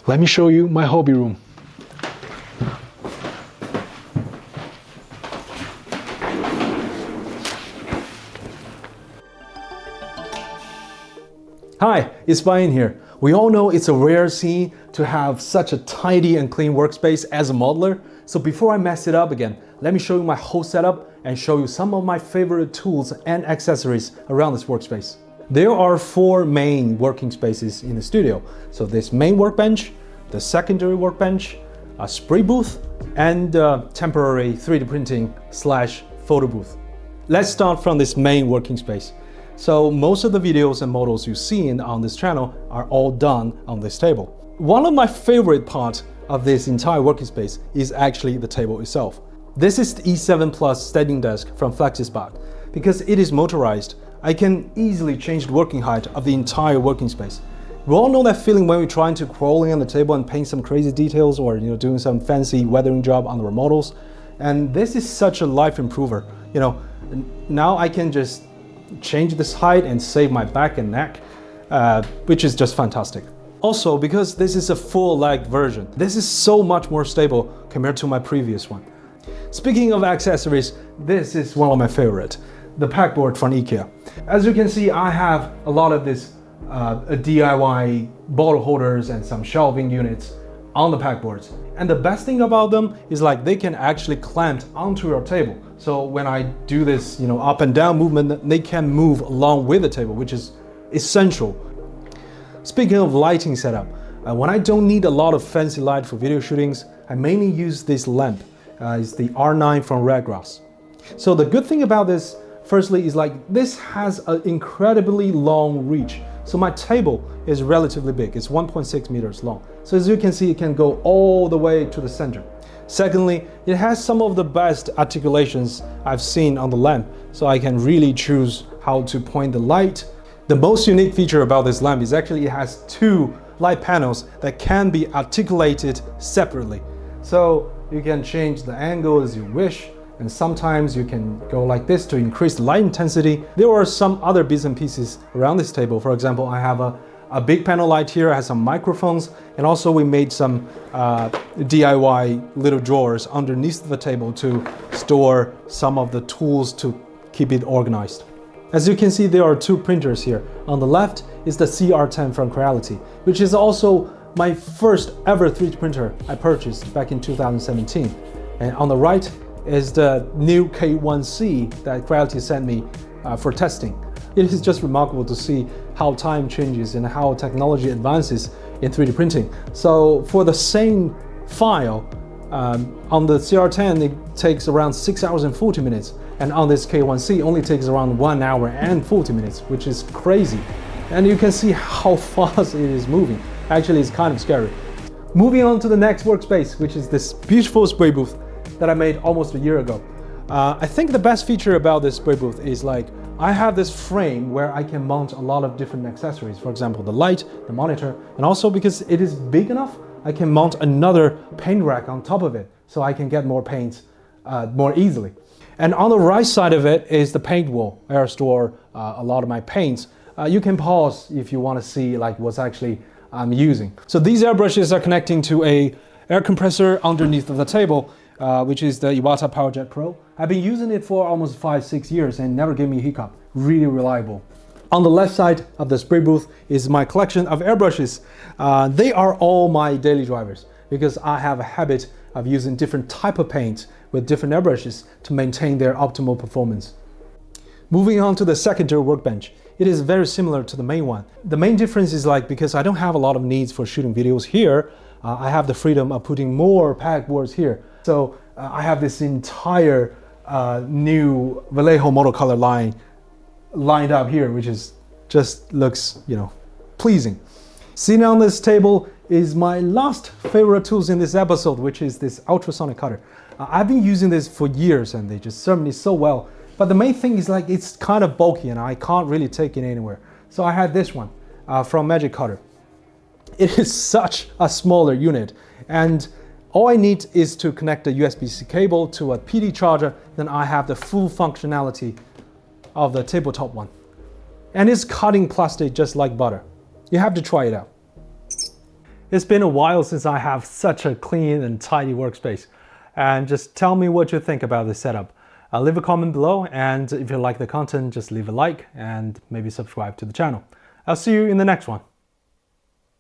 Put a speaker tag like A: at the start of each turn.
A: Let me show you my hobby room. Hi, it's Brian here. We all know it's a rare scene to have such a tidy and clean workspace as a modeler. So before I mess it up again, let me show you my whole setup and show you some of my favorite tools and accessories around this workspace. There are 4 main working spaces in the studio. So this main workbench, the secondary workbench, a spray booth, and a temporary 3D printing / photo booth. Let's start from this main working space. So most of the videos and models you see on this channel are all done on this table. One of my favorite parts of this entire working space is actually the table itself. This is the E7 Plus standing desk from FlexiSpot. Because it is motorized, I can easily change the working height of the entire working space. We all know that feeling when we're trying to crawling on the table and paint some crazy details or doing some fancy weathering job on the models. And this is such a life improver. Now I can just change this height and save my back and neck, which is just fantastic. Also, because this is a full leg version, this is so much more stable compared to my previous one. Speaking of accessories, this is one of my favorite, the pegboard from IKEA. As you can see, I have a lot of this DIY bottle holders and some shelving units on the pegboards. And the best thing about them is they can actually clamp onto your table. So when I do this, up and down movement, they can move along with the table, which is essential. Speaking of lighting setup, when I don't need a lot of fancy light for video shootings, I mainly use this lamp. It's the R9 from Redgrass. So the good thing about this, firstly, is this has an incredibly long reach. So my table is relatively big. It's 1.6 meters long. So as you can see, it can go all the way to the center. Secondly, it has some of the best articulations I've seen on the lamp, so I can really choose how to point the light. The most unique feature about this lamp is actually it has 2 light panels that can be articulated separately. So you can change the angle as you wish, and sometimes you can go like this to increase the light intensity. There are some other bits and pieces around this table. For example, I have a big panel light here, has some microphones, and also we made some DIY little drawers underneath the table to store some of the tools to keep it organized. As you can see, there are 2 printers here. On the left is the CR10 from Creality, which is also my first ever 3D printer I purchased back in 2017. And on the right is the new K1C that Creality sent me for testing. It is just remarkable to see how time changes and how technology advances in 3D printing. So for the same file, on the CR10 it takes around 6 hours and 40 minutes, and on this K1C only takes around 1 hour and 40 minutes, which is crazy. And you can see how fast it is moving. Actually, it's kind of scary. Moving on to the next workspace, which is this beautiful spray booth that I made almost a year ago. I think the best feature about this spray booth is I have this frame where I can mount a lot of different accessories. For example, the light, the monitor, and also because it is big enough, I can mount another paint rack on top of it so I can get more paint more easily. And on the right side of it is the paint wall where I store a lot of my paints. You can pause if you want to see what's actually I'm using. So these airbrushes are connecting to a air compressor underneath of the table, which is the Iwata PowerJet Pro. I've been using it for almost 5-6 years and never gave me a hiccup. Really reliable. On the left side of the spray booth is my collection of airbrushes. They are all my daily drivers because I have a habit of using different type of paint with different airbrushes to maintain their optimal performance. Moving on to the secondary workbench. It is very similar to the main one. The main difference is because I don't have a lot of needs for shooting videos here, I have the freedom of putting more pegboards here. So I have this entire new Vallejo Motocolor line lined up here, which is just looks, pleasing. Sitting on this table is my last favorite tools in this episode, which is this ultrasonic cutter. I've been using this for years and they just serve me so well. But the main thing is it's kind of bulky and I can't really take it anywhere. So I had this one from Magic Cutter. It is such a smaller unit and all I need is to connect a USB-C cable to a PD charger, then I have the full functionality of the tabletop one. And it's cutting plastic just like butter. You have to try it out. It's been a while since I have such a clean and tidy workspace. And just tell me what you think about this setup. Leave a comment below, and if you like the content, just leave a like and maybe subscribe to the channel. I'll see you in the next one.